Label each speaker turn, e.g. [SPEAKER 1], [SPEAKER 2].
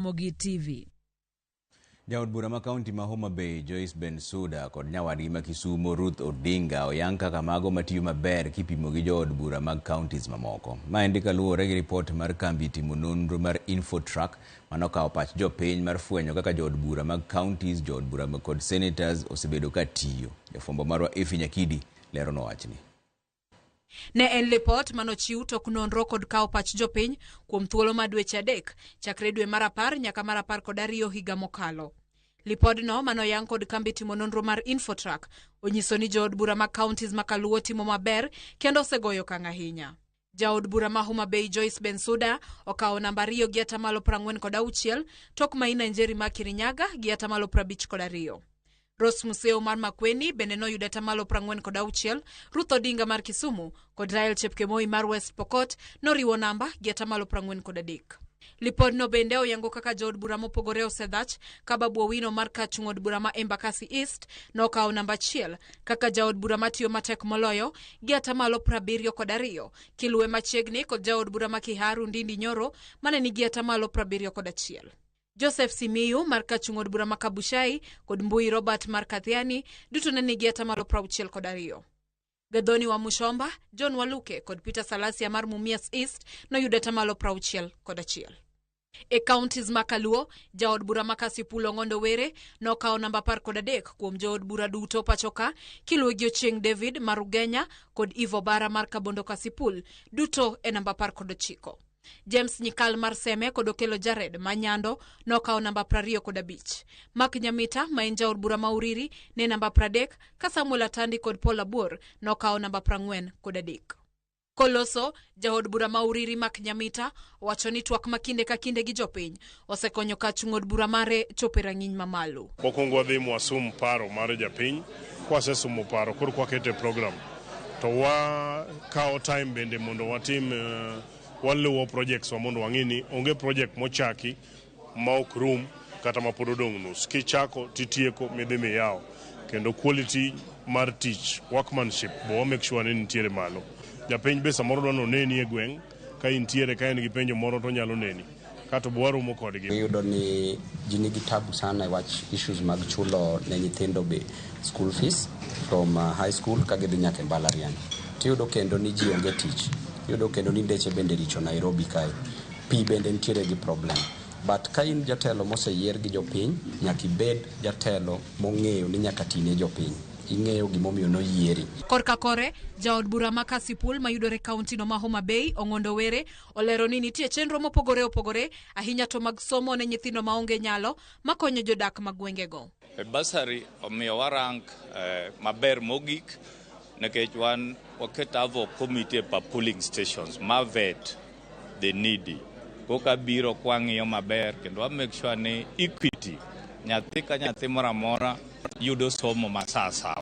[SPEAKER 1] Mogi TV.
[SPEAKER 2] Jaod bura ma kaunti ma Homa Bay Joyce Bensouda kod nyawadgi ma Kisumo Ruth Odinga oyang kaka mago matiyo maber kipimo gi jood bura mag counties mamoko. Maendi kaluwore gi ripot mar kambi timo nonro mar Infotrack manokawo pach jopiny mar fwenyo kaka jood bura mag counties, jood bura kod senators osebedo ka tiyo. Jafwambo marwa Efi Nyakidi lero no wachni.
[SPEAKER 3] Ne en lipot manochiw tok nonro kod kawo pach jopiny kuom thuolo ma dweche adek chakre dwe mar 10 nyaka mar 12 higa mokalo. Lipodno manoyang kod kambi timo nonro mar Infotrack onyiso ni jood bura mag counties makaluo timo maber kendo osegoyo okang' ahinya. Jaod bura ma Homa Bay Joyce Bensouda okawo namba 2 gi 46%, tok Maina Njeri ma Kirinyaga gi 52%. Rose Museo mar Makueni bende noyudo 46%, Ruth Odinga mar Kisumu kod Rael Chepkemoi mar West Pokot noriwo namba gi 43%. Lipodno bende oyango kaka jood bura mopogore osedhach ka Babu Owino mar kachung'od bura ma Embakasi East nokawo namba 1 kaka jaod bura matiyo matek moloyo gi 72%, kiluwe machiegni kod jaod bura ma Kiharu Ndindi Nyoro mane nigi 71%. Joseph Simiyu mar kachung'od bura ma Kabuchai kod Mbui Robert mar Kathiani duto ne nigi 62%. Gadhoni wa Mushomba, John Waluke kod Peter Salasia mar Mumias East noyudo 61%. E counties makaluo, jaod bura ma Kasipul Ong'ondo Were nokawo namba 13 kuom jood bura duto pachoka, kiluwe gi Ochieng David mar Ugenya kod Ivo Bara mar Kabondo Kasipul duto e namba 19. James Nyikal mar Seme kod Okelo Jared Manyando nokawo namba 25. Mark Nyamita ma en jaod bura ma Uriri ne namba 30 ka Samuel Atandi kod Paul Abur nokawo namba 43. Koloso, jaod bura ma Uriri Mark Nyamita wacho ni twak makinde ka kinde gi jopiny osekonyo kachung'od bura mare chopo rang'iny mamalo.
[SPEAKER 4] Mokwongo wadhi mwasum paro mar japiny, kwasesumo paro koro kwakete program. To wakawo time bende mondo watim waluwo projects wa mondo wang'ini onge project mochaki ma ok rum kata ma pod odong' nus. Kichako titieko midhi miyawo. Kendo quality mar tich, workmanship, bo make sure ni nitiere malo. Japiny be samoro dwano neni e gweng' ka intiere ka en gi penjo moro to nyalo neni. Kato bo warumo kodgi.
[SPEAKER 5] Iyudo ni ji nigi tabu sana e wach issues mag chulo ne nyithindo be school fees from high school ka gidhi nyaka mbalariany. Tiyudo kendo ni ji onge tich. Yudo kendo ni ndeche bende richo Nairobi kae. Pi bende nitiere gi problem. But ka in jatelo moseyier gi jopiny, nyaka ibed jatelo mong'eyo ni nyaka tine jopiny. Ing'eyo gimomiyo noyieri.
[SPEAKER 3] Korka kore, jaod bura ma Kasipul mayudore kaunti no ma Homa Bay Ong'ondo Were olero ni nitie chenro mopogore opogore ahinya to mag somo ne nyithindo maonge nyalo makonyo jodak mag gwengego.
[SPEAKER 6] Basari omiyo warang maber mogik nekech wan waketavo committee pa polling stations ma vet the needy. Koka biro kwang'iyo maber kendo wa make sure ni equity nyathi ka nyathi moro amora yudo somo masasa.